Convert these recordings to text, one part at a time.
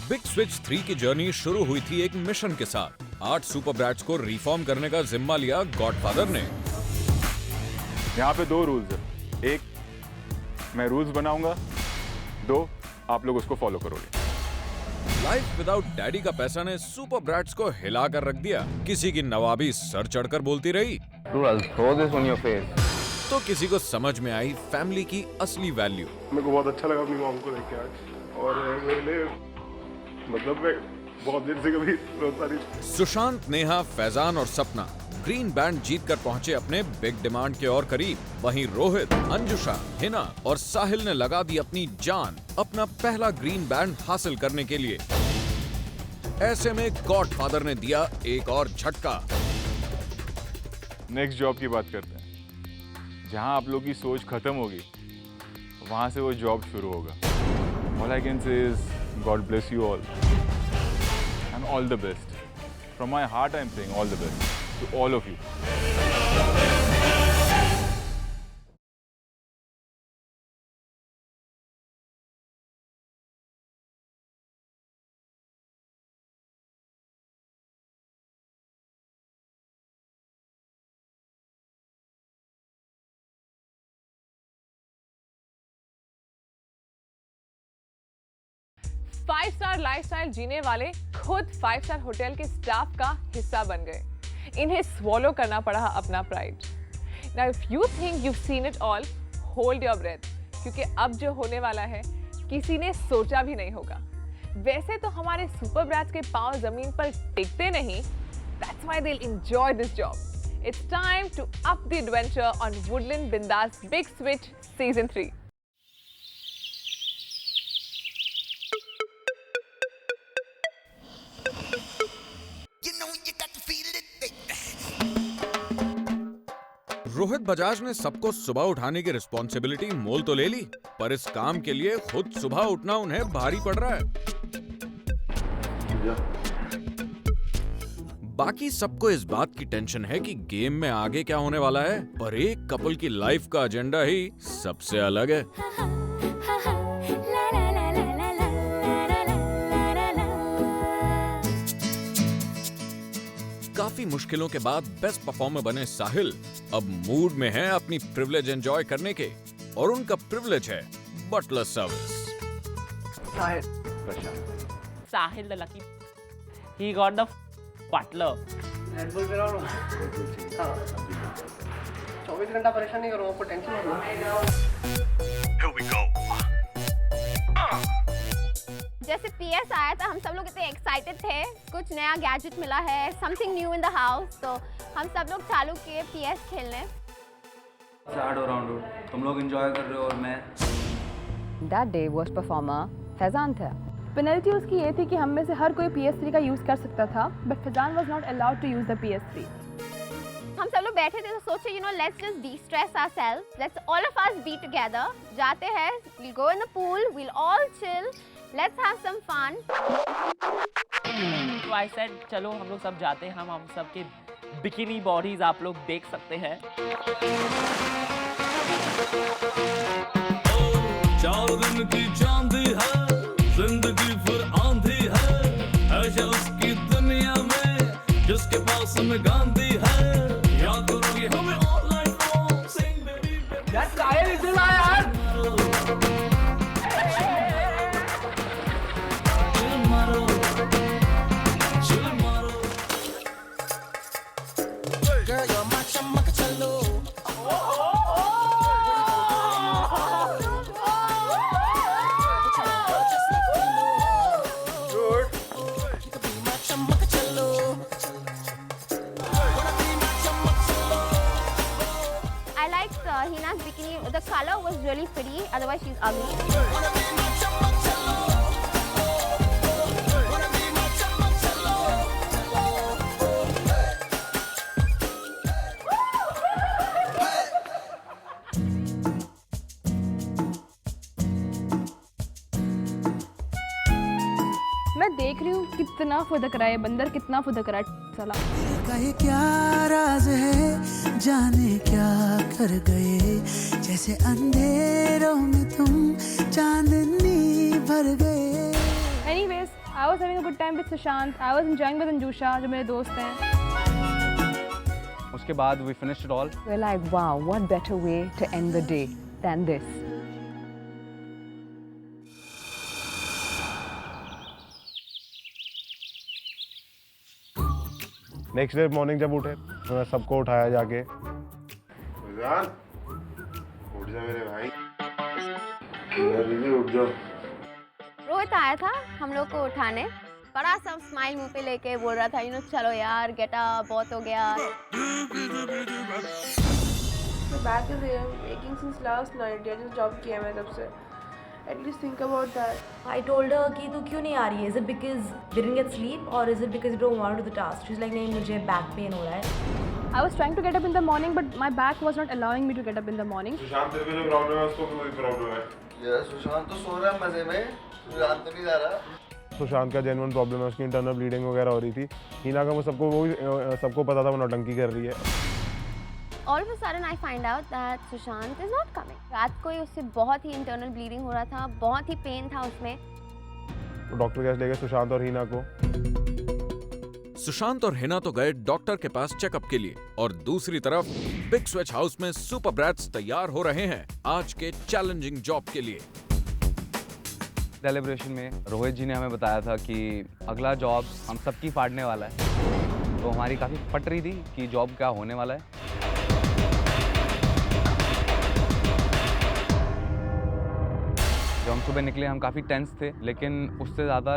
Big switch 3 की journey शुरू हुई थी एक मिशन के साथ। 8 सुपर ब्रैट्स को रिफॉर्म करने का जिम्मा लिया गॉडफादर ने। यहाँ पे 2 रूल्स है। एक, मैं रूल्स बनाऊंगा। 2, आप लोग उसको फॉलो करोगे। लाइफ विदाउट डैडी का पैसा ने सुपर ब्रैट्स को हिला कर रख दिया। किसी की नवाबी सर चढ़कर बोलती रही, तो किसी को समझ में आई फैमिली की असली वैल्यू। मेरे को बहुत अच्छा लगा अपनी मॉम को देख के आज, और मेरे लिए मतलब मैं बहुत दिन से कभी रोता नहीं। सुशांत, नेहा, फैजान और सपना ग्रीन बैंड जीतकर पहुंचे अपने बिग डिमांड के और करीब। वहीं रोहित, अंजुषा, हिना और साहिल ने लगा दी अपनी जान अपना पहला ग्रीन बैंड हासिल करने के लिए। ऐसे में गॉडफादर ने दिया एक और झटका। नेक्स्ट जॉब की बात करते हैं। जहाँ आप लोग की सोच खत्म होगी, वहाँ से वो जॉब शुरू होगा। All I can say is God bless you all and all the best. From my heart I'm saying all the best to all of you. Five star lifestyle जीने वाले खुद 5 स्टार होटल के staff का हिस्सा बन गए। इन्हें swallow करना पड़ा अपना pride. Now if you think you've seen it all, hold your breath, क्योंकि अब जो होने वाला है किसी ने सोचा भी नहीं होगा। वैसे तो हमारे सुपर ब्रैट्स के पांव जमीन पर टिकते नहीं, that's why they'll enjoy this job. It's time to up the adventure on Woodland Binda's Big Switch Season 3. Rohit Bajaj ने सबको सुबह उठाने की रिस्पॉन्सिबिलिटी मोल तो ले ली, पर इस काम के लिए खुद सुबह उठना उन्हें भारी पड़ रहा है। बाकी सबको इस बात की टेंशन है कि गेम में आगे क्या होने वाला है, पर एक कपल की लाइफ का एजेंडा ही सबसे अलग है। काफी मुश्किलों के बाद बेस्ट परफॉर्मर बने साहिल अब मूड में हैं अपनी प्रिविलेज एंजॉय करने के, और उनका प्रिविलेज है butler service. Sahil the lucky, he got the butler. 24 घंटा परेशान नहीं करो, आपको टेंशन हो। जैसे PS आया था, हम सब लोग इतने एक्साइटेड थे, कुछ नया गैजेट मिला है, something new in the house, तो हम सब लोग चालू किए PS खेलने। सैड हो रहा हूँ, तुम लोग एंजॉय कर रहे हो और मैं। That day worst performer Faizan था। पेनल्टी उसकी ये थी कि हम में से हर कोई PS3 का यूज कर सकता था, but Faizan was not allowed to use the PS3. हम सब लोग बैठे थे तो सोचे, you know, let's just de-stress ourselves, let's all of us be together, जाते हैं, we'll go in the pool, we'll all chill, let's have some fun. So I said, चलो हम लोग सब जाते हैं, हम सब के बिकिनी बॉडीज आप लोग देख सकते हैं। चार दिन की चांदी है, जिंदगी फिर आंधी है, ऐसा उसकी दुनिया में जिसके पास में गांधी है। याद करोगे हमें all night long, sing baby baby। यार साहिल इधर आ यार। चिल मारो, चिल मारो। Girl, you're my chamacacello। I liked Hina's bikini. The color was really pretty. Otherwise, she's ugly. मैं देख रही हूँ कितना फुदक रहा है बंदर, कितना फुदक रहा है साला। कहे क्या राज है, जाने क्या कर गए, जैसे अंधेरों में तुम चांदनी भर गए। Anyways, I was having a good time with Sushant. I was enjoying with Anjusha, जो मेरे दोस्त हैं. उसके बाद we finished it all. We're like, wow, what better way to end the day than this? Next day morning जब उठे तो मैं सबको उठाया जाके, फैजान उठ जा मेरे भाई, उठ जाओ. रोहित आया था हम लोग को उठाने, बड़ा सा स्माइल मुंह पे लेके बोल रहा था चलो यार गेट अप, बहुत हो गया. Back is aching since last night. यार जब जॉब किया मैं तब से. At least think about that. I told her कि तू क्यों नहीं आ रही है? Is it because you didn't get sleep or is it because you don't want to do the task? She's like नहीं मुझे back pain हो रहा है. I was trying to get up in the morning, but my back was not allowing me to get up in the morning. Sushant तेरे को जो problem है उसको कोई प्रॉब्लम है? यार सुशांत तो सो रहा है मजे में, सुशांत तो नहीं जा रहा. सुशांत का जेन्युइन प्रॉब्लम है, उसकी इंटरनल ब्लीडिंग वगैरह हो रही थी. हिना का सबको पता था वो नौटंकी कर रही है. All of a sudden I find out that Sushant is not coming. रात को ही उससे बहुत ही इंटरनल ब्लीडिंग हो रहा था, बहुत ही पेन था उसमें. डॉक्टर के पास ले गए सुशांत और हिना को. सुशांत और हिना तो गए डॉक्टर के पास चेकअप के लिए, और दूसरी तरफ बिग स्विच हाउस में सुपर ब्रैट्स तैयार हो रहे हैं आज के चैलेंजिंग जॉब के लिए. सेलिब्रेशन में रोहित जी ने हमें बताया था कि अगला जॉब हम सबकी फाड़ने वाला है, तो हमारी काफ़ी पट रही थी कि जॉब क्या होने वाला है. जब हम सुबह निकले हम काफ़ी टेंस थे, लेकिन उससे ज़्यादा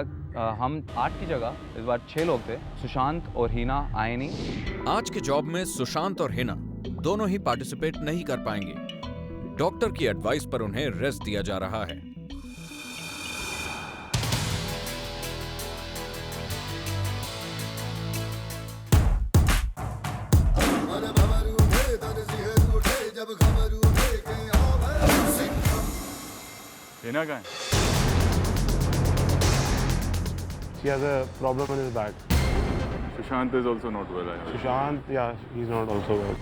हम 8 की जगह इस बार 6 लोग थे. सुशांत और हिना आए नहीं. आज के जॉब में सुशांत और हिना दोनों ही पार्टिसिपेट नहीं कर पाएंगे. डॉक्टर की एडवाइस पर उन्हें रेस्ट दिया जा रहा है. हिना कहाँ है? He has a problem in his back. Sushant is also not well. Sushant, yeah, he's not also well.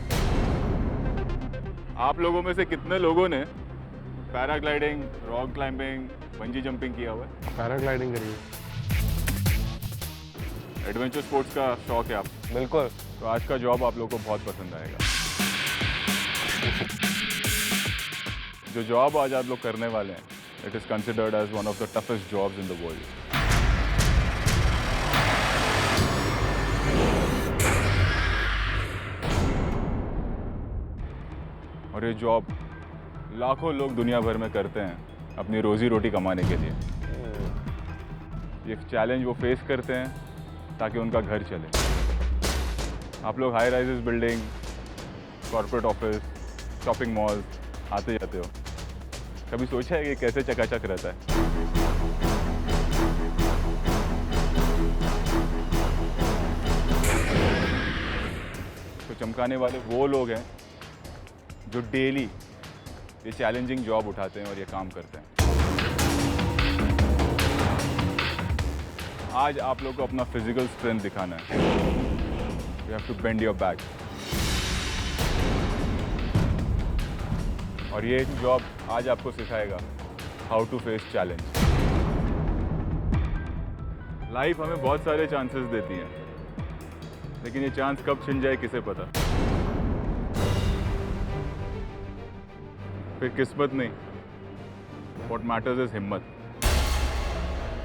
आप लोगों में से कितने लोगों ने paragliding, rock climbing, bungee jumping किया हुआ है? पैराग्लाइडिंग करिए. एडवेंचर स्पोर्ट्स का शौक है आप? बिल्कुल. तो आज का जॉब आप लोगों को बहुत पसंद आएगा. जो जॉब आज आप लोग करने वाले हैं, it is considered as one of the toughest jobs in the world. और ये जॉब लाखों लोग दुनिया भर में करते हैं अपनी रोजी रोटी कमाने के लिए. ये चैलेंज वो फेस करते हैं ताकि उनका घर चले. आप लोग high rises building, corporate office, shopping mall आते जाते हो. कभी सोचा है कि कैसे चकाचक रहता है? तो चमकाने वाले वो लोग हैं जो डेली ये चैलेंजिंग जॉब उठाते हैं और ये काम करते हैं. आज आप लोग को अपना फिजिकल स्ट्रेंथ दिखाना है. You have to bend your back. और ये जॉब आज आपको सिखाएगा how to face challenge. Life हमें बहुत सारे चांसेस देती है, लेकिन ये चांस कब छिन जाए किसे पता. फिर किस्मत नहीं, व्हाट मैटर्स इज हिम्मत.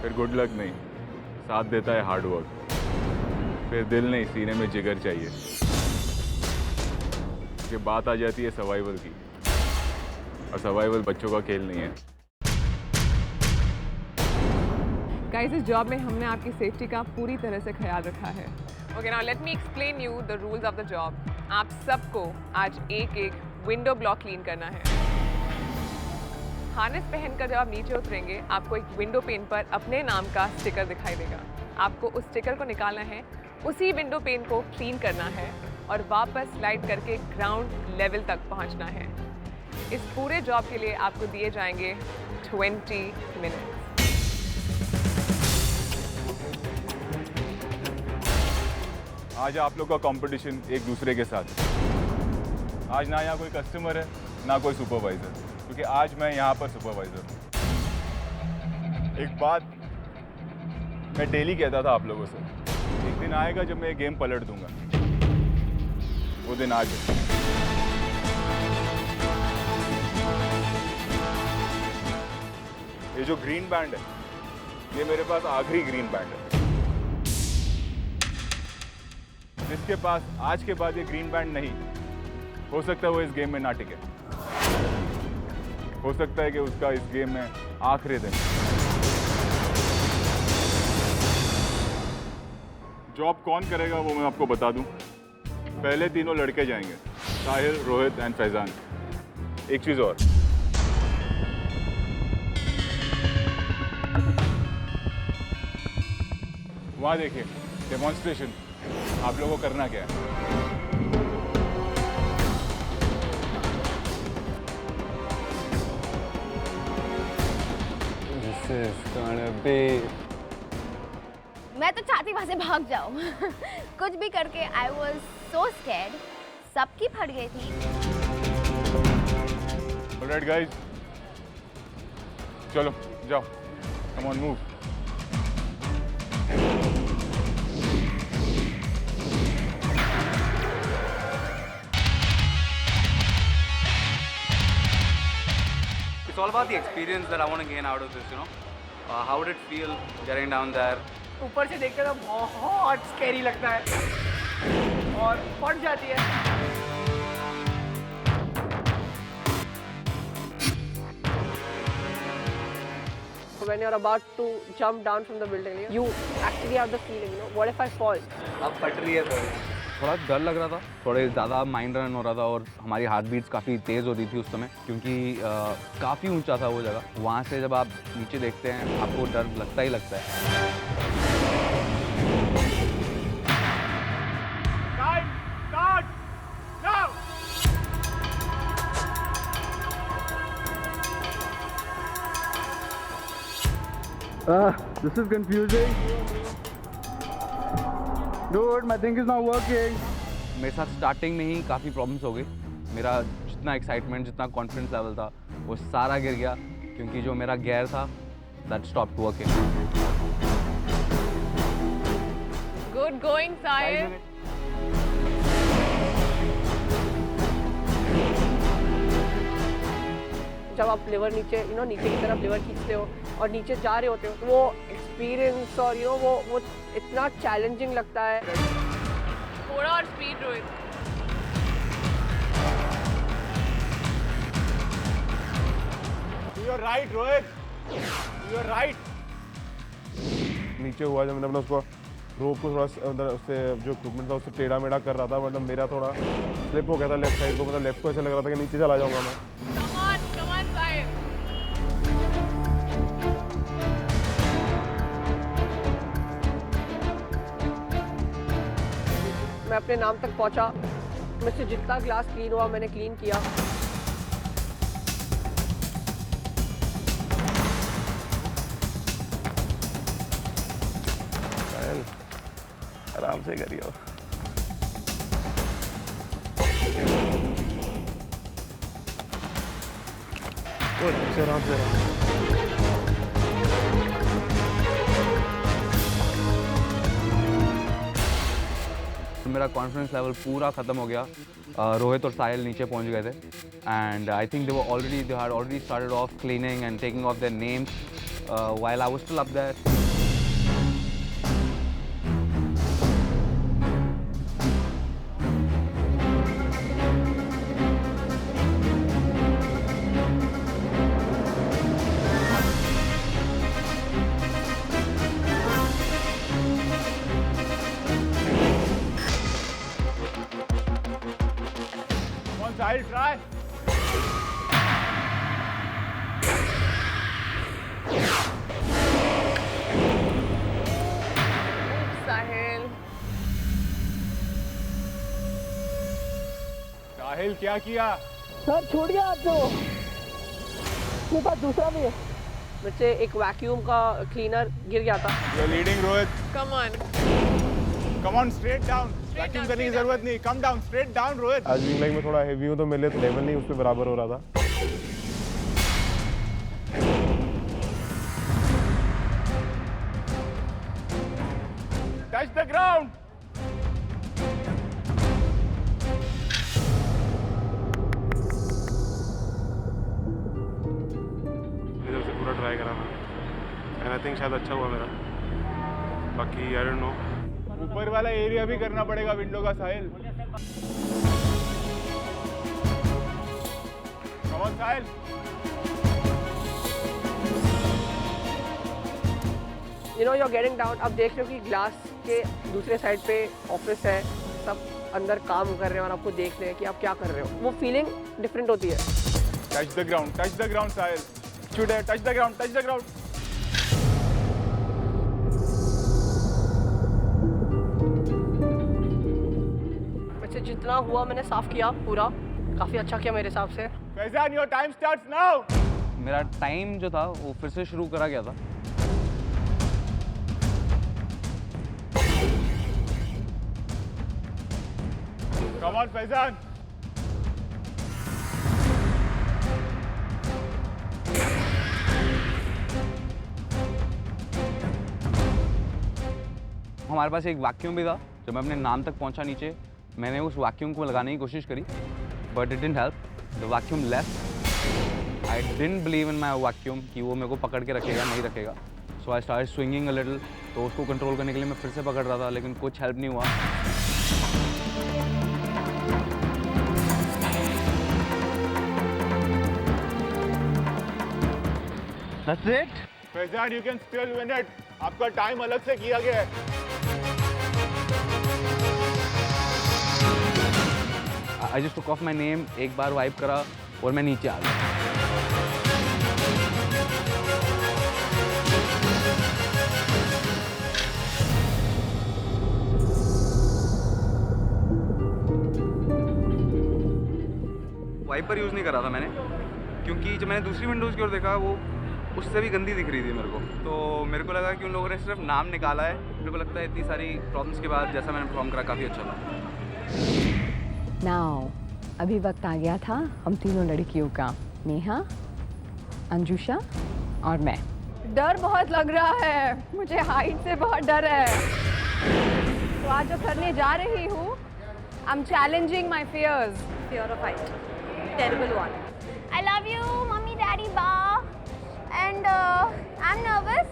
फिर गुड लक नहीं, साथ देता है हार्ड वर्क. फिर दिल नहीं, सीने में जिगर चाहिए. ये बात आ जाती है सर्वाइवल की, और सर्वाइवल बच्चों का खेल नहीं है. गाइस, इस जॉब में हमने आपकी सेफ्टी का पूरी तरह से ख्याल रखा है. Okay, now let me explain you the rules of the job. आप सबको आज एक एक विंडो ब्लॉक क्लीन करना है. हार्नेस पहनकर जब आप नीचे उतरेंगे, आपको एक विंडो पेन पर अपने नाम का स्टिकर दिखाई देगा. आपको उस स्टिकर को निकालना है, उसी विंडो पेन को क्लीन करना है और वापस स्लाइड करके ग्राउंड लेवल तक पहुंचना है. इस पूरे जॉब के लिए आपको दिए जाएंगे 20 मिनट. आज आप लोग का कंपटीशन एक दूसरे के साथ है. आज ना यहाँ कोई कस्टमर है ना कोई सुपरवाइजर, क्योंकि आज मैं यहाँ पर सुपरवाइजर हूँ. एक बात मैं डेली कहता था आप लोगों से, एक दिन आएगा जब मैं ये गेम पलट दूंगा। वो दिन आज है। ये जो ग्रीन बैंड है, ये मेरे पास आखिरी ग्रीन बैंड है। जिसके पास आज के बाद ये ग्रीन बैंड नहीं, हो सकता है वो इस गेम में ना टिके। हो सकता है कि उसका इस गेम में आखिरी दिन। जॉब कौन करेगा वो मैं आपको बता दूं। पहले तीनों लड़के जाएंगे, साहिल, रोहित एंड फैजान। एक चीज़ और, वहाँ देखिए डेमोन्स्ट्रेशन। आप लोगों को करना क्या है? मैं तो चाहती वहां से भाग जाऊं। कुछ भी करके आई वॉज सो स्कैर्ड। सबकी फट गई थी। ऑलराइट गाइस, चलो जाओ, come on move. It's all about the experience that I want to gain out of this, you know. How would it feel getting down there? ऊपर से देखकर तो बहुत स्कैरी लगता है और फट जाती है। When you're about to jump down from the building, you actually have the feeling, you know, what if I fall? अब फट रही है थोड़ा डर लग रहा था, थोड़े ज़्यादा माइंड रन हो रहा था और हमारी हार्ट बीट्स काफ़ी तेज़ हो रही थी उस समय, क्योंकि काफ़ी ऊंचा था वो जगह। वहाँ से जब आप नीचे देखते हैं आपको डर लगता ही लगता है। This is confusing. Dude, my thing is not working. मेरे साथ स्टार्टिंग में ही काफ़ी प्रॉब्लम्स हो गई। मेरा जितना एक्साइटमेंट, जितना कॉन्फिडेंस लेवल था, वो सारा गिर गया, क्योंकि जो मेरा गियर था that stopped working. Good going, Sahil. जब आप लिवर नीचे नीचे की तरफ लिवर खींचते हो और नीचे जा रहे होते हो, तो वो एक्सपीरियंस और वो इतना चैलेंजिंग लगता है। थोड़ा और speed, Rohit. You are right, Rohit. You are right. नीचे हुआ जब मैंने अपना उसको रोप को थोड़ा अंदर उससे जो इक्विपमेंट था उससे टेढ़ा मेढ़ा कर रहा था, मतलब मेरा थोड़ा स्लिप हो गया था लेफ्ट साइड को, मतलब लेफ्ट को ऐसा लग रहा था कि नीचे चला जाऊंगा मैं। Come on, Sahil. मैं अपने नाम तक पहुंचा। मुझसे जितना ग्लास क्लीन हुआ मैंने क्लीन किया। आराम से करिए। आराम से मेरा कॉन्फिडेंस लेवल पूरा ख़त्म हो गया। रोहित और साहिल नीचे पहुंच गए थे and I think they had already started off cleaning and taking off their names while I was still up there. I'll try. Sahil. Sahil क्या किया? सर छूट गया आपको। मेरे पास दूसरा भी है। मुझसे एक वैक्यूम का क्लीनर गिर गया था। You're leading, Rohit. Come on. Come on, straight down. Vacuum करने की जरूरत नहीं। Come down, straight down, Rohit. आज विंग लाइन में थोड़ा हेवी हूँ तो मेरे लिए लेवल नहीं उस पर बराबर हो रहा था। Touch the ground. इधर से पूरा ट्राई करा मैंने एंड आई थिंक शायद अच्छा हुआ मेरा, बाकी आई डोंट नो। ऊपर वाला एरिया भी करना पड़ेगा विंडो का Sahil. Come on Sahil. You know you are getting down. अब देख रहे हो कि ग्लास के दूसरे साइड पे ऑफिस है, सब अंदर काम कर रहे हैं और आपको देख रहे हैं कि आप क्या कर रहे हो। वो फीलिंग डिफरेंट होती है। Touch the ground Sahil. Shoot है, टच द ग्राउंड। वैसे जितना हुआ मैंने साफ किया पूरा, काफी अच्छा किया मेरे हिसाब से। Faizan your time starts now. मेरा टाइम जो था वो फिर से शुरू करा गया था। Come on Faizan. हमारे पास एक वैक्यूम भी था। जब मैं अपने नाम तक पहुंचा नीचे, मैंने उस वैक्यूम को लगाने की कोशिश करी, but it didn't help. The vacuum left. I didn't believe in my vacuum कि वो मेरे को पकड़ के रखेगा, नहीं रखेगा। So I start swinging a little. तो उसको कंट्रोल करने के लिए मैं फिर से पकड़ रहा था, लेकिन कुछ हेल्प नहीं हुआ। That's it? Faizan you can still win it. आपका टाइम अलग से किया गया है। I just took of my name, एक बार वाइप करा और मैं नीचे आ गया। वाइपर यूज़ नहीं करा था मैंने, क्योंकि जब मैंने दूसरी विंडोज़ की ओर देखा वो उससे भी गंदी दिख रही थी मेरे को। तो मेरे को लगा कि उन लोगों ने सिर्फ नाम निकाला है। मेरे को लगता है इतनी सारी प्रॉब्लम्स के बाद जैसा मैंने परफॉर्म करा काफ़ी अच्छा था। नाउ अभी वक्त आ गया था हम तीनों लड़कियों का, नेहा, अंजुशा और मैं। डर बहुत लग रहा है, मुझे हाइट से बहुत डर है। तो आज जो करने जा रही हूँ, I am challenging my fears. Fear of height. Terrible one. I love you, mommy, daddy, ba. And I'm nervous,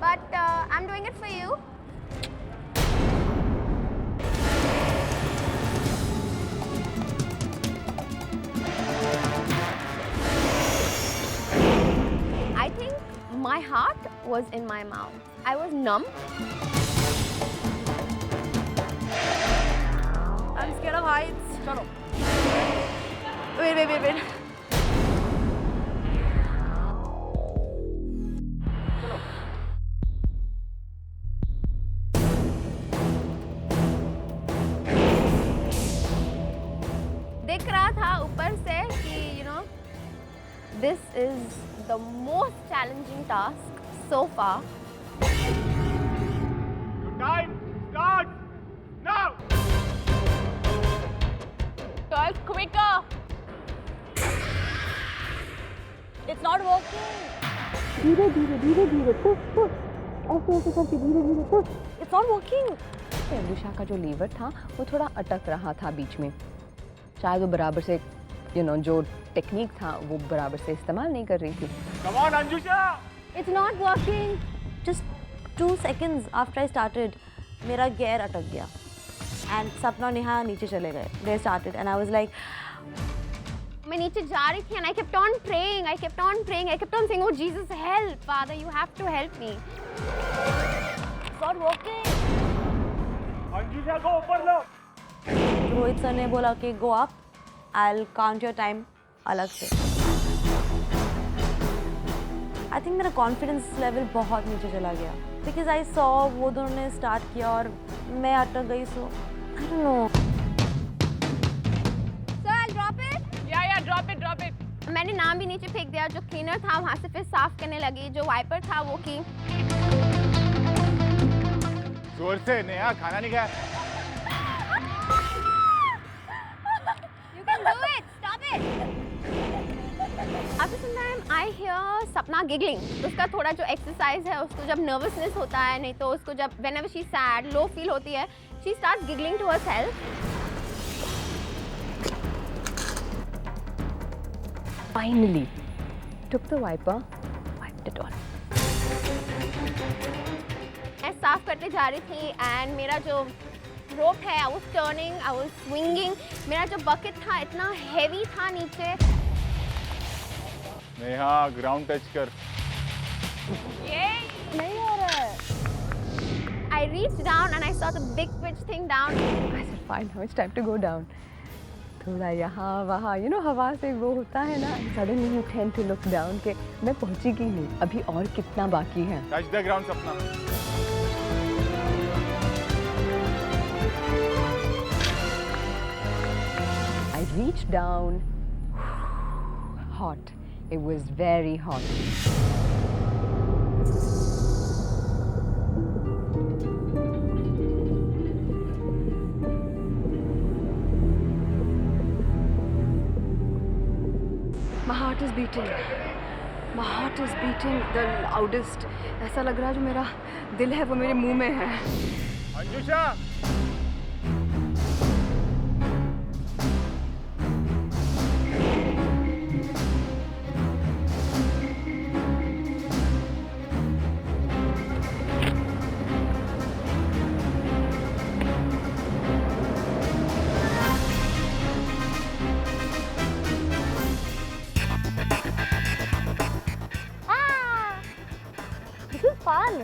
but I'm doing it for you. I think my heart was in my mouth. I was numb. I'm scared of heights. Chalo. Wait. दिख रहा था ऊपर से कि you know this is the most challenging task so far. Time start now. Girls, quicker. It's not working. धीरे धीरे push ऐसे करके धीरे push. It's not working. Anjusha का जो लीवर था वो थोड़ा अटक रहा था बीच में। शायद वो बराबर से जो टेक्निक था वो बराबर से इस्तेमाल नहीं कर रही थी। Come on Anjusha. It's not working. Just 2 seconds after I started, मेरा gear अटक गया. And सपना नेहा नीचे चले गए. They started and I was like, मैं नीचे जा रही थी and I kept on praying, I kept on saying, oh Jesus, help, Father, you have to help me. it's not working. Anjusha को ऊपर लो। रोहित सर ने बोला कि go up, I'll count your time अलग से। I think मेरा confidence level बहुत नीचे चला गया because I saw वो दोनों ने start किया और मैं अटक गई, so I don't know. Sir, I'll drop it. Yeah, drop it. मैंने नाम भी नीचे फेंक दिया। जो क्लीनर था वहाँ से फिर साफ करने लगी, जो वाइपर था वो की। जोर से नेहा, खाना नहीं खाया। You can do it. Stop it. After some time, I hear Sapna giggling. उसका थोड़ा जो एक्सरसाइज है, उसको जब नर्वसनेस होता है, नहीं तो उसको जब whenever she's sad, low feel होती है, she starts giggling to herself. Finally, took the wiper, wiped it on. मैं साफ करते जा रही थी and मेरा जो रोप है, I was turning, I was swinging. मेरा जो बकेट था इतना हेवी था नीचे. नेहा ग्राउंड टच कर. ये नहीं हो रहा है. I reached down and I saw the big pitch thing down. I said, fine, now it's time to go down. थोड़ा यहाँ वहाँ, you know, हवा से वो होता है ना. Suddenly you tend to look down कि मैं पहुँची की नहीं, अभी और कितना बाकी है. टच द ग्राउंड सपना. I reached down. Hot. It was very hot. My heart is beating. My heart is beating the loudest. ऐसा लग रहा है जो मेरा दिल है वो मेरे मुंह में है. अंजुषा. fun.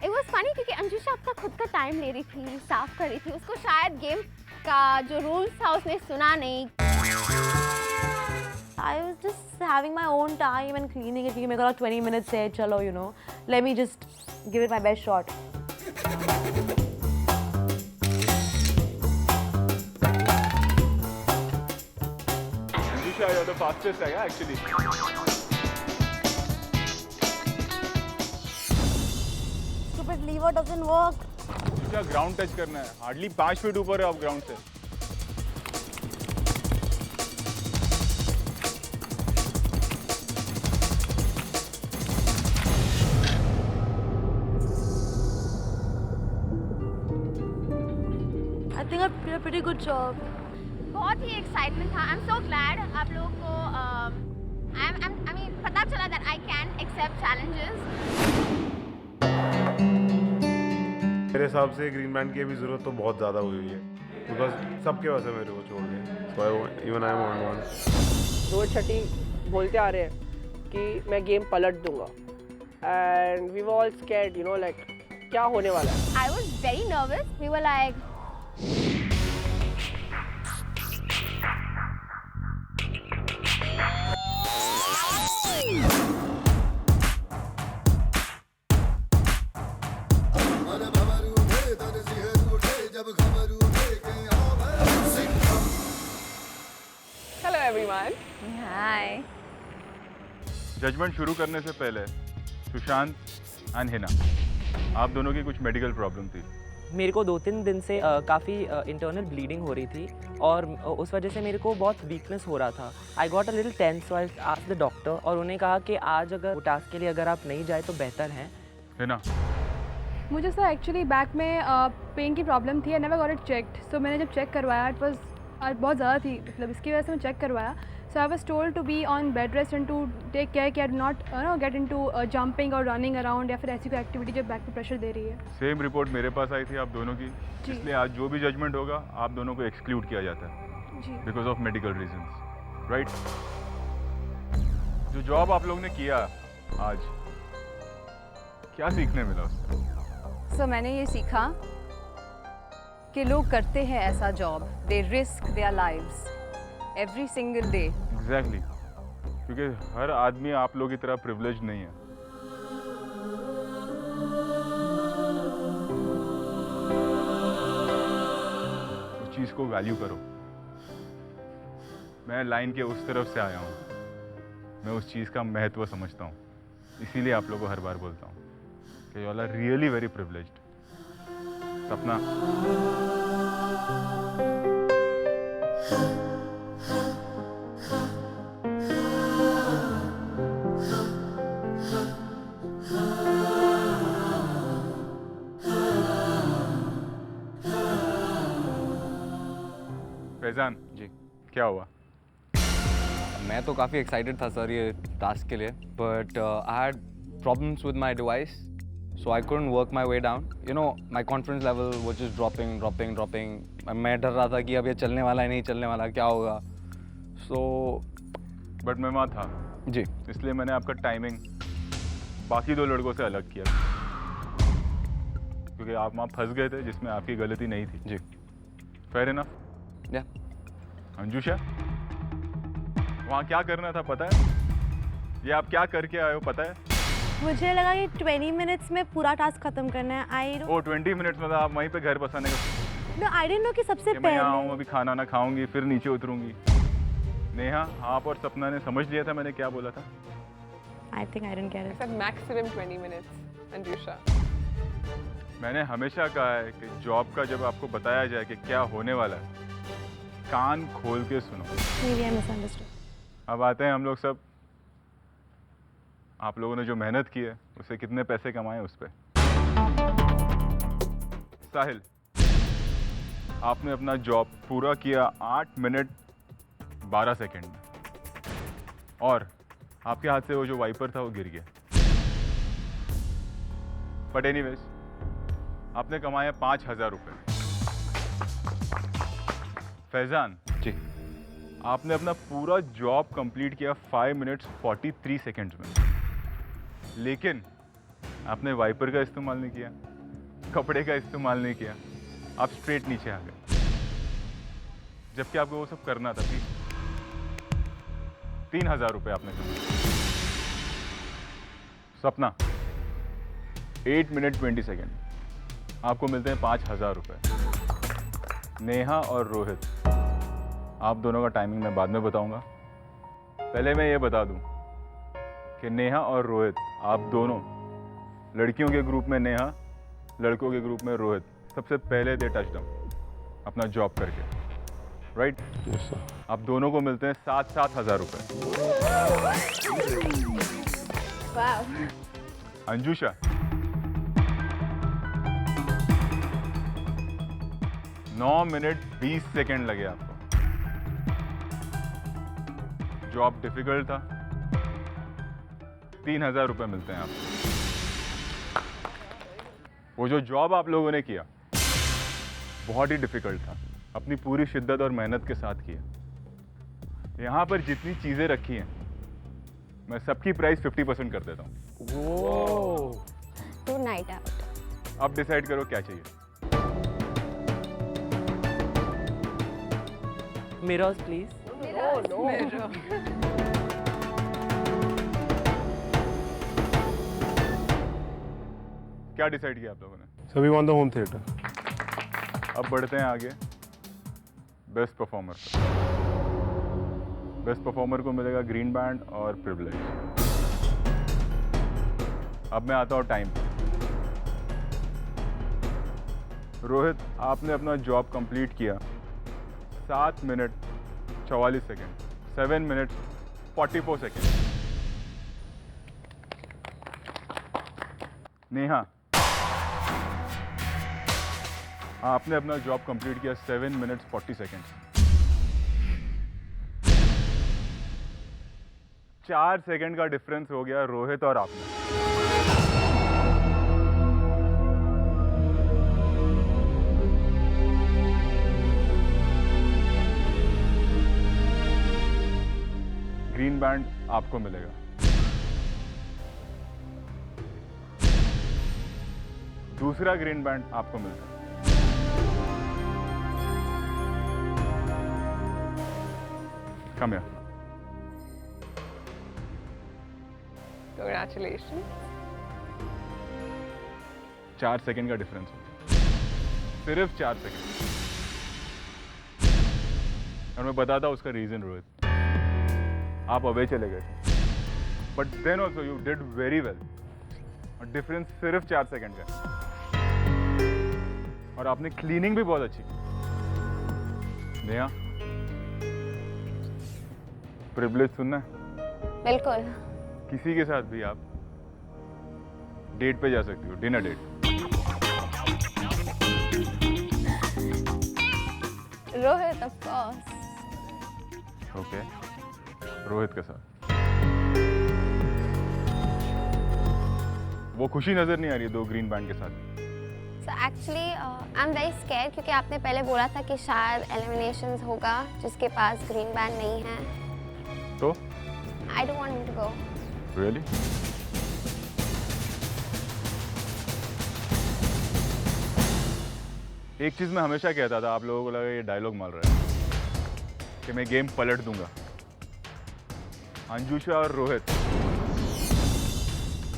It was funny क्योंकि अंजुषा अपना खुद का टाइम ले रही थी, साफ कर रही थी. उसको शायद गेम का जो रूल्स था उसने सुना नहीं. I was just having my own time and cleaning it. क्योंकि मेरे को 20 minutes है, चलो, you know, let me just give it my best shot. Anjusha, you're the fastest, actually. Stupid lever doesn't work. Anjusha, ground touch करना है. Hardly 5 feet ऊपर है आप ग्राउंड से. I think I did a pretty good job. बहुत ही excitement था. I'm so glad आप लोगों को I mean पता चला that I can accept challenges. मेरे हिसाब से ग्रीन बैंड की भी ज़रूरत तो बहुत ज़्यादा हुई है, बिकॉज सबके वजह से मेरे को छोड़ के. So even I am on one. Rohit Shetty बोलते आ रहे हैं कि मैं गेम पलट दूंगा, and we were all scared, you know, like क्या होने वाला है. I was very nervous. We were like, Hello everyone. Hi. Judgement शुरू करने से पहले सुशांत एंड हिना, आप दोनों की कुछ मेडिकल प्रॉब्लम थी. मेरे को 2-3 दिन से काफ़ी इंटरनल ब्लीडिंग हो रही थी और उस वजह से मेरे को बहुत वीकनेस हो रहा था. I got a little tense, so I asked the doctor और उन्होंने कहा कि आज अगर टास्क के लिए अगर आप नहीं जाए तो बेहतर है. हिना, मुझे सर एक्चुअली बैक में पेन की प्रॉब्लम थी. I never got it checked. So मैंने जब चेक करवाया, इट वाज बहुत ज़्यादा थी, मतलब इसकी वजह से मैं चेक करवाया. So I was told to be on bed rest and to take care कि I do not get into jumping or running around या फिर ऐसी कोई एक्टिविटी जो बैक पे प्रेशर दे रही है. सेम रिपोर्ट मेरे पास आई थी आप दोनों की, इसलिए आज जो भी जजमेंट होगा आप दोनों को एक्सक्लूड किया जाता है because of medical reasons, right? जो जॉब आप लोगों ने किया आज, क्या सीखने मिला उससे? So मैंने ये सीखा कि लोग करते हैं ऐसा job, they risk their lives every single day. Exactly. क्योंकि हर आदमी आप लोग की तरह प्रिविलेज नहीं है. उस चीज को वैल्यू करो. मैं लाइन के उस तरफ से आया हूँ, मैं उस चीज का महत्व समझता हूँ, इसीलिए आप लोगों को हर बार बोलता हूँ कि you all are really very privileged. Sapna, Faizan जी, क्या हुआ? मैं तो काफ़ी एक्साइटेड था सर ये टास्क के लिए, but I had problems with my device, so I couldn't work my way down. You know my confidence level was just dropping. मैं डर रहा था कि अब ये चलने वाला है, नहीं चलने वाला, क्या होगा. सो बट मैं वहाँ था जी, इसलिए मैंने आपका टाइमिंग बाकी 2 लड़कों से अलग किया, क्योंकि आप वहाँ फंस गए थे जिसमें आपकी गलती नहीं थी. जी, फेयर इनफ. या अंजुशा, वहाँ क्या करना था पता है? ये आप क्या करके आए हो पता है? मुझे लगा कि 20 मिनट्स में पूरा टास्क खत्म करना है. आई ओ 20 मिनट्स में आप वहीं पे घर बसाने का. नो, आई डिडंट नो कि सबसे मैं पहले यहाँ आऊँ, अभी खाना ना खाऊंगी, फिर नीचे उतरूंगी. नेहा, आप और सपना ने समझ लिया था मैंने क्या बोला था? I think I didn't get it. Maximum 20 minutes Anjusha. मैंने हमेशा कहा है कि जॉब का जब आपको बताया जाए कि क्या होने वाला है, कान खोल के सुनो. Maybe I misunderstood. अब आते हैं हम लोग सब. आप लोगों ने जो मेहनत की है उससे कितने पैसे कमाए उस पर. साहिल, आपने अपना जॉब पूरा किया 8 मिनट 12 सेकेंड में, और आपके हाथ से वो जो वाइपर था वो गिर गया. बट एनीवेज, आपने कमाया 5,000 रुपये. फैजान जी, आपने अपना पूरा जॉब कंप्लीट किया 5 मिनट्स 43 सेकेंड्स में, लेकिन आपने वाइपर का इस्तेमाल नहीं किया, कपड़े का इस्तेमाल नहीं किया, आप स्ट्रेट नीचे आ गए, जबकि आपको वो सब करना था. 3,000 रुपये आपने कमाए. सपना, 8 मिनट 20 सेकेंड, आपको मिलते हैं 5,000 रुपये. नेहा और रोहित, आप दोनों का टाइमिंग मैं बाद में बताऊंगा. पहले मैं ये बता दूं कि नेहा और रोहित, आप दोनों, लड़कियों के ग्रुप में नेहा, लड़कों के ग्रुप में रोहित, सबसे पहले दे टचडाउन अपना जॉब करके. राइट? Yes sir. आप दोनों को मिलते हैं 7,000 रुपये. अंजुशा, नौ मिनट 20 सेकेंड लगे आपको. जॉब डिफिकल्ट था. 3,000 रुपये मिलते हैं आपको. वो जो जॉब आप लोगों ने किया बहुत ही डिफिकल्ट था, अपनी पूरी शिद्दत और मेहनत के साथ किया. यहाँ पर जितनी चीज़ें रखी हैं मैं सबकी प्राइस 50% कर देता हूँ. Two night out. अब डिसाइड करो क्या चाहिए. Mirrors please. क्या डिसाइड किया आप लोगों ने? सभी वांट द होम थिएटर. अब बढ़ते हैं आगे बेस्ट परफॉर्मर पर. बेस्ट परफॉर्मर को मिलेगा ग्रीन बैंड और प्रिविलेज. अब मैं आता हूँ टाइम पे. रोहित, आपने अपना जॉब कंप्लीट किया 7 minute 44 second. 7 minute 44 second. Neha, आपने अपना जॉब कंप्लीट किया 7 मिनट्स 40 सेकेंड. 4 सेकेंड का डिफरेंस हो गया रोहित और आप में. ग्रीन बैंड आपको मिलेगा. दूसरा ग्रीन बैंड आपको मिलता है. Come here. Congratulations. 4 सेकेंड का डिफरेंस हो. सिर्फ 4 सेकेंड. और मैं बताता उसका रीजन रोहित. आप अवे चले गए थे, but then also you did very well. और डिफरेंस सिर्फ 4 सेकेंड का. और आपने क्लीनिंग भी बहुत अच्छी की. नेहा, प्रिविलेज सुनना है? बिल्कुल. किसी के साथ भी आप डेट पे जा सकती हो, dinner date. Rohit of course. Okay, Rohit के साथ। वो खुशी नजर नहीं आ रही है 2 ग्रीन बैंड के साथ। So actually, I'm very scared क्योंकि आपने पहले बोला था कि शायद eliminations होगा जिसके पास ग्रीन बैंड नहीं है। तो? I don't want him to go. Really? एक चीज मैं हमेशा कहता था, आप लोगों को लगा ये डायलॉग मार रहा है, कि मैं गेम पलट दूंगा। अंजुशा और रोहित,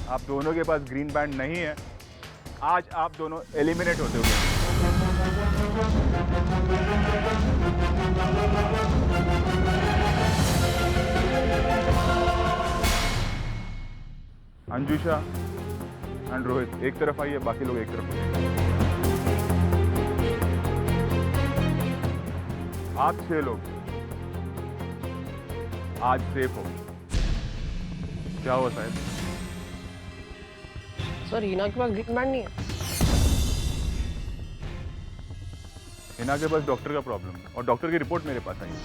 आप दोनों के पास ग्रीन बैंड नहीं है, आज आप दोनों एलिमिनेट होते हो। अंजुशा एंड रोहित एक तरफ आइए, बाकी लोग एक तरफ आइए। आप 6 लोग आज सेफ हो। क्या हुआ साहब? सर हिना के पास ग्रीन बैंड नहीं है। हिना के पास डॉक्टर का प्रॉब्लम है और डॉक्टर की रिपोर्ट मेरे पास आई है।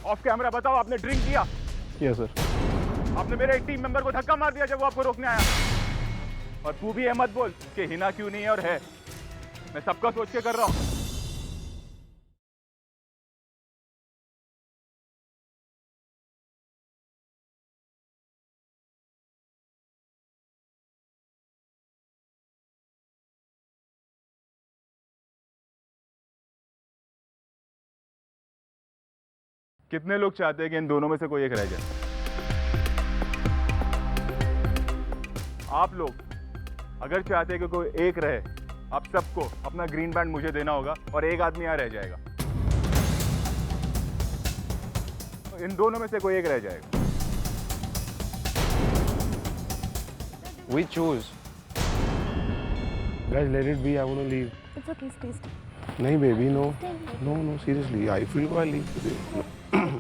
ऑफ कैमरा बताओ, आपने ड्रिंक किया? Yes sir. आपने मेरे एक टीम मेंबर को धक्का मार दिया जब वो आपको रोकने आया। और तू भी ये मत बोल कि हिना क्यों नहीं है और है। मैं सबका सोच के कर रहा हूं। कितने लोग चाहते हैं कि इन दोनों में से कोई एक रह जाए? आप लोग अगर चाहते हैं कि कोई एक रहे, आप सबको अपना ग्रीन बैंड मुझे देना होगा और एक आदमी यहाँ रह जाएगा। तो इन दोनों में से कोई एक रह जाएगा। We choose. Guys, let it be. I want to leave. It's okay, stay. नहीं baby, no, seriously. I feel I leave today.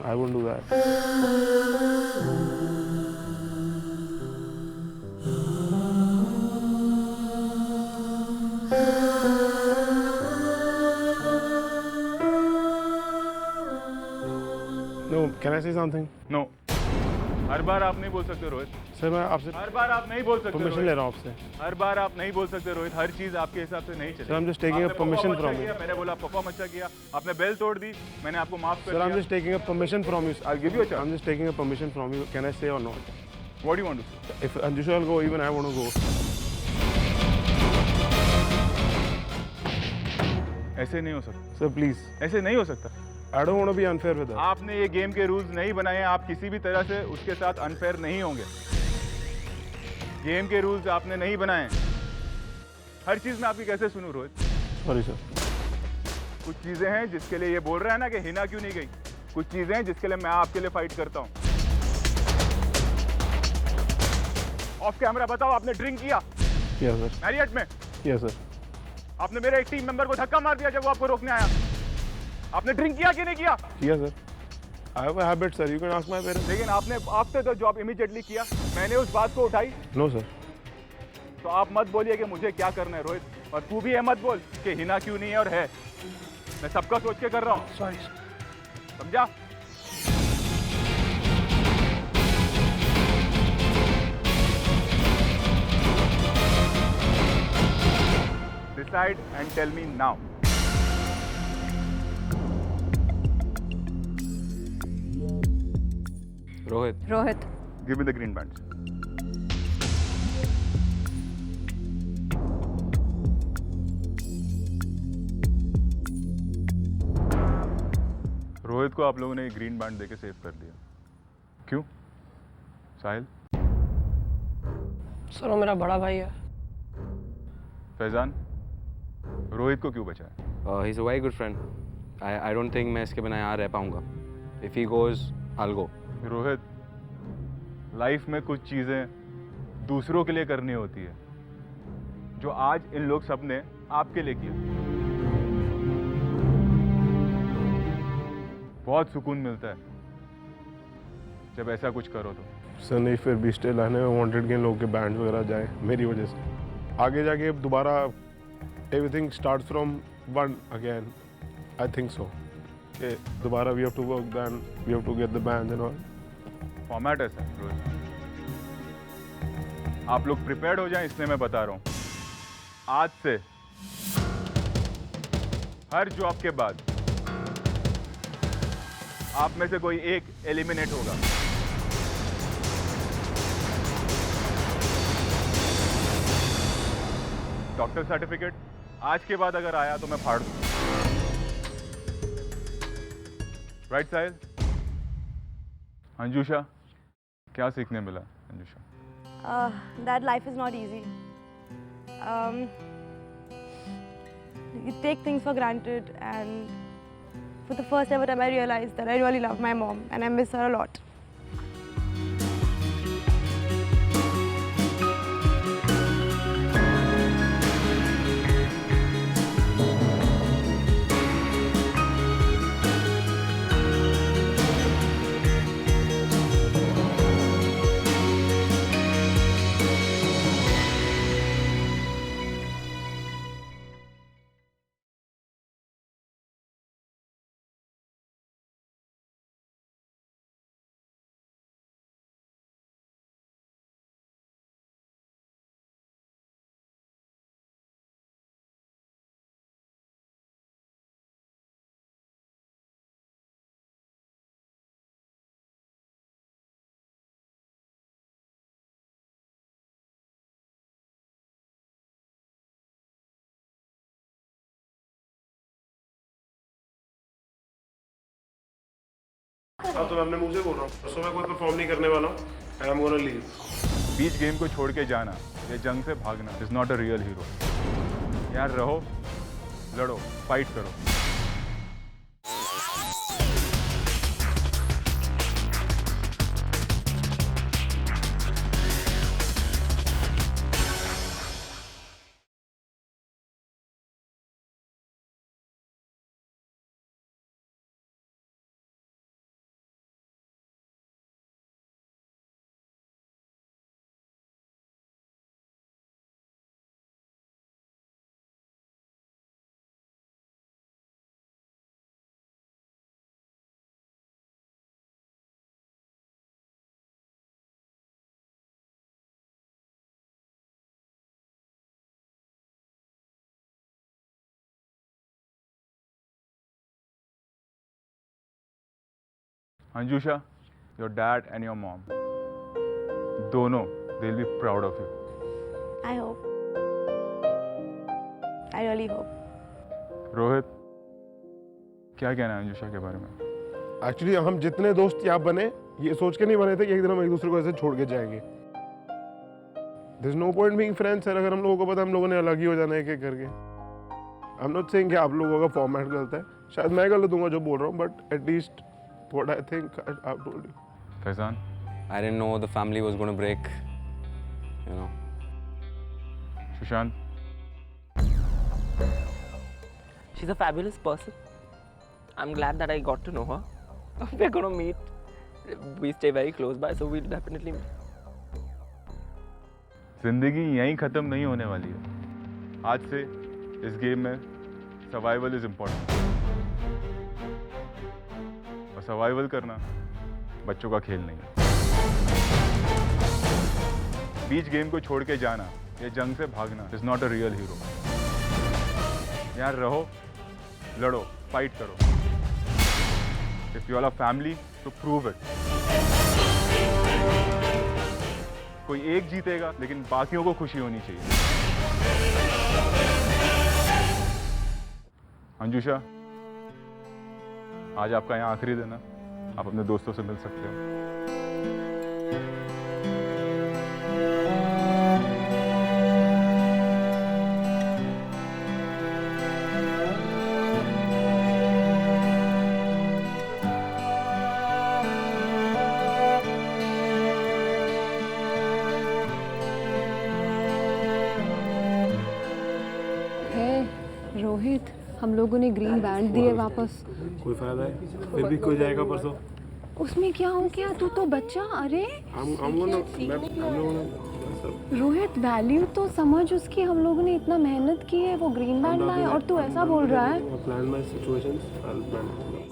I won't do that. No, can I say something? No. हर बार आप नहीं बोल सकते Rohit. Sir मैं आपसे हर बार आप नहीं बोल सकते। परमिशन ले रहा हूँ आपसे। हर बार आप नहीं बोल सकते रोहित। हर चीज आपके हिसाब से नहीं चलेगी। Sir, I'm just taking a permission from you. मैंने बोला परफॉर्म अच्छा किया, आपने बेल तोड़ दी, मैंने आपको माफ कर Sir, दिया। I'm just taking a permission from you. I'll give you a chance. I'm just taking a permission from you. Can I say or not? What do you want to say? If Anjusha will go, even I want to go. ऐसे नहीं हो सकता। Sir, please. ऐसे नहीं हो सकता। I don't want to be unfair with her. आपने ये गेम के रूल्स नहीं बनाए, आप किसी भी तरह से उसके साथ अनफेयर नहीं होंगे। गेम के रूल्स आपने नहीं बनाए। हर चीज में आपकी कैसे सुनूं रोहित? Sorry sir. कुछ चीजें हैं जिसके लिए ये बोल रहा है ना कि हिना क्यों नहीं गई। कुछ चीजें हैं जिसके लिए मैं आपके लिए फाइट करता हूँ। ऑफ कैमरा बताओ, आपने ड्रिंक किया? Yes sir. मैरियट में? Yes sir. आपने मेरे एक टीम मेंबर को धक्का मार दिया जब वो आपको रोकने आया। आपने ड्रिंक किया कि नहीं किया? Yes sir. I have a habit sir. You can ask my parents. लेकिन आपने आपसे तो जॉब इमीडिएटली किया, मैंने उस बात को उठाई। No sir. तो आप मत बोलिए कि मुझे क्या करना है रोहित, और तू भी ये मत बोल कि हिना क्यों नहीं है और है। मैं सबका सोच के कर रहा हूँ। Sorry. समझा? Decide and tell me now. Rohit. Give me the green bands. Rohit को आप लोगों ने ग्रीन बैंड देके सेव कर दिया। क्यों? साहिल? सर वो मेरा बड़ा भाई है। फैजान, रोहित को क्यों बचाया? He is a very good friend. I don't think मैं इसके बिना यहाँ रह पाऊँगा। If he goes I will go. Rohit, life में कुछ चीज़ें दूसरों के लिए करनी होती है जो आज इन लोग सबने आपके लिए किया। बहुत सुकून मिलता है जब ऐसा कुछ करो तो। सर नहीं, फिर भी स्टिल आने में वांटेड के लोगों के बैंड वगैरह जाए मेरी वजह से। आगे जाके दोबारा everything start from one again. I think so कि दोबारा we have to work then we have to get the band and all. Format है सर रोहित। आप लोग प्रिपेयर्ड हो जाएं, इसलिए मैं बता रहा हूं। आज से हर जॉब के बाद आप में से कोई एक एलिमिनेट होगा। डॉक्टर सर्टिफिकेट आज के बाद अगर आया तो मैं फाड़ दूं। राइट साहिल? अंजुशा, क्या सीखने मिला Anjusha? That life is not easy. You take things for granted, and for the first ever time I realized that I really love my mom and I miss her a lot. हाँ, तो मैं अपने मुंह से बोल रहा हूँ। परसों मैं कोई परफॉर्म नहीं करने वाला हूँ। I am gonna leave. Beach game को छोड़ के जाना या जंग से भागना is not a real hero. यार रहो, लड़ो, फाइट करो। Anjusha, your dad and your mom, दोनों, they'll be proud of you. I hope. I really hope. Rohit, क्या कहना है अंजुशा के बारे में? एक्चुअली हम जितने दोस्त यहाँ बने, ये सोच के नहीं बने थे कि एक दिन हम एक दूसरे को ऐसे छोड़ के जाएंगे। There's no point being friends, अगर हम लोगों को पता हम लोगों ने अलग ही हो जाना है एक करके। I'm not saying कि आप लोगों का फॉर्मेट गलत है, शायद मैं गलत दूंगा जो बोल रहा हूँ, but at least what I think I've told you. Faizan? I didn't know the family was going to break, you know. Sushant? She's a fabulous person. I'm glad that I got to know her. We're going to meet. We stay very close by, so we'll definitely meet. जिंदगी यहीं खत्म नहीं होने वाली है। आज से इस गेम में सर्वाइवल इज इम्पोर्टेंट। और सर्वाइवल करना बच्चों का खेल नहीं है। बीच गेम को छोड़ के जाना या जंग से भागना is not a real hero. यार रहो, लड़ो, फाइट करो। If you are a family तो प्रूव इट। कोई एक जीतेगा, लेकिन बाकियों को खुशी होनी चाहिए। अंजुशा, आज आपका यहाँ आखिरी दिन है, आप अपने दोस्तों से मिल सकते हो। रोहित, हम लोगों ने ग्रीन बैंड दिए वापस। कोई फायदा है? फिर भी कोई जाएगा परसों। उसमें क्या हो गया? तू तो बच्चा। अरे रोहित, वैल्यू तो समझ उसकी। हम लोगों ने इतना मेहनत की है, वो ग्रीन बैंड लाए और तू ऐसा बोल रहा है।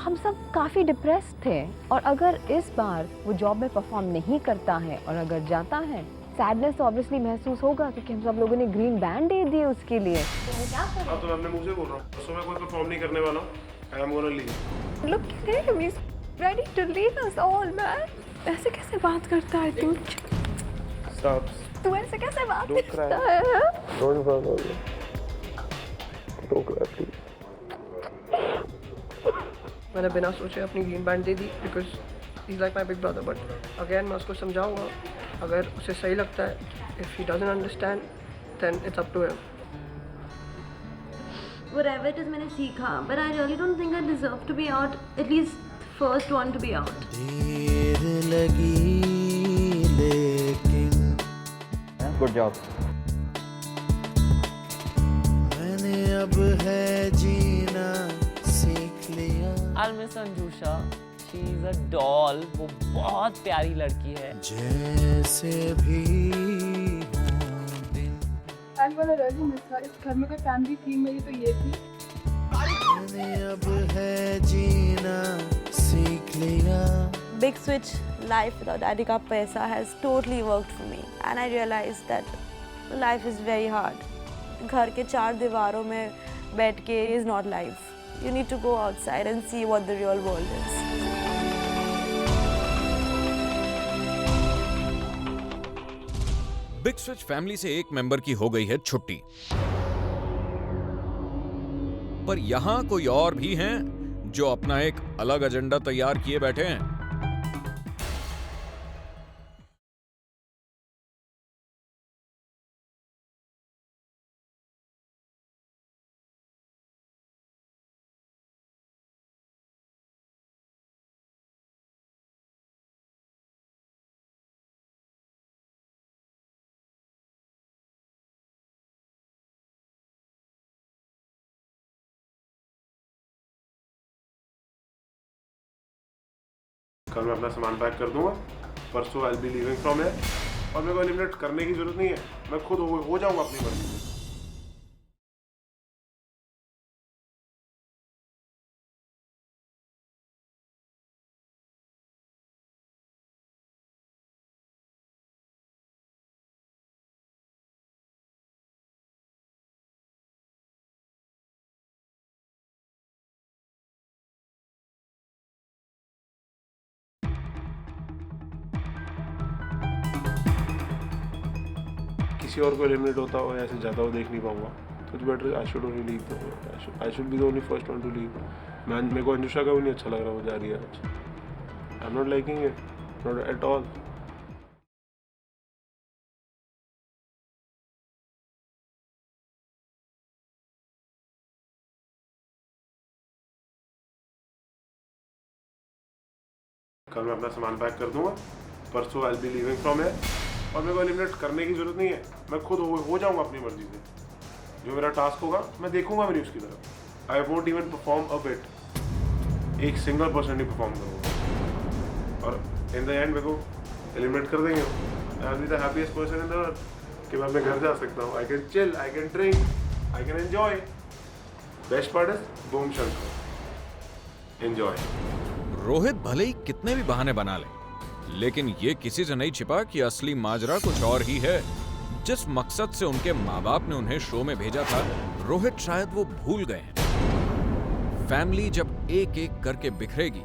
हम सब काफ़ी डिप्रेस्ड थे, और अगर इस बार वो जॉब में परफॉर्म नहीं करता है और अगर जाता है, सैडनेस तो ऑब्वियसली महसूस होगा, क्योंकि हम सब लोगों ने ग्रीन बैंड दे दिए उसके लिए। तो मैं अपने मुंह से बोल रहा हूँ, परसों मैं कोई परफॉर्म नहीं करने वाला हूँ। I am gonna leave. Look at him, he's ready to leave us all, man. ऐसे कैसे बात करता है तू? Stop. तू ऐसे कैसे बात Don't cry. करता है? Don't cry. Don't cry, please. मैंने बिना सोचे अपनी ग्रीन बैंड दे दी, because he is like my big brother. But again मैं उसको समझाऊंगा, अगर उसे सही लगता है, if he doesn't understand then it's up to him. Whatever it is मैंने सीखा, but I really don't think I deserve to be out, at least first one to be out. देर लगी लेकिन Good job. मैंने अब है जीना सीख लिया। I'll miss Anjusha. She's a doll. वो बहुत प्यारी लड़की है। जैसे भी I'm gonna really miss her. इस घर में कोई फैमिली थी मेरी तो ये थी। मैंने अब है जीना सीख लिया। Big switch life without daddy का पैसा has totally worked for me, and I realized that life is very hard. घर के 4 दीवारों में बैठ के is not life. You need to go outside and see what the real world is. Big switch family से एक member की हो गई है छुट्टी, पर यहां कोई और भी हैं जो अपना एक अलग एजेंडा तैयार किए बैठे हैं। कल मैं अपना सामान पैक कर दूंगा, परसों I will be leaving from here, और मेरे को एलिमिनेट करने की जरूरत नहीं है, मैं खुद हो जाऊंगा अपनी मर्जी से। किसी और को एलिमिनेट होता हो ऐसे जाता हो देख नहीं पाऊंगा, तो it's better I should only leave, I should be the only first one two leave. मेरे को अंजुषा का भी नहीं अच्छा लग रहा वो जा रही है आज। I am not liking it, not at all. कल मैं अपना सामान पैक कर दूंगा, परसों I will be leaving from here, और मेरे को एलिमिनेट करने की जरूरत नहीं है, मैं खुद हो जाऊंगा अपनी मर्जी से। जो मेरा टास्क होगा मैं देखूंगा मेरी उसकी तरफ। I won't even perform a bit, एक सिंगल परसेंट ही परफॉर्म करूँगा, और इन द एंड मेरे को एलिमिनेट कर देंगे। I will be the happiest person in the world कि मैं अपने घर जा सकता हूँ। I can chill, I can drink, I can enjoy. Best part is boom Shankar, enjoy. Rohit भले ही कितने भी बहाने बना ले, लेकिन ये किसी से नहीं छिपा कि असली माजरा कुछ और ही है। जिस मकसद से उनके माँ बाप ने उन्हें शो में भेजा था, रोहित शायद वो भूल गए हैं। फैमिली जब एक एक करके बिखरेगी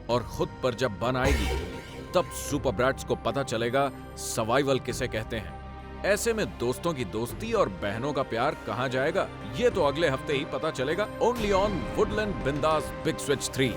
और खुद पर जब बन आएगी, तब सुपर ब्रैट्स को पता चलेगा सर्वाइवल किसे कहते हैं। ऐसे में दोस्तों की दोस्ती और बहनों का प्यार कहाँ जाएगा, ये तो अगले हफ्ते ही पता चलेगा। ओनली ऑन वुडलैंड बिंदास बिग स्विच 3।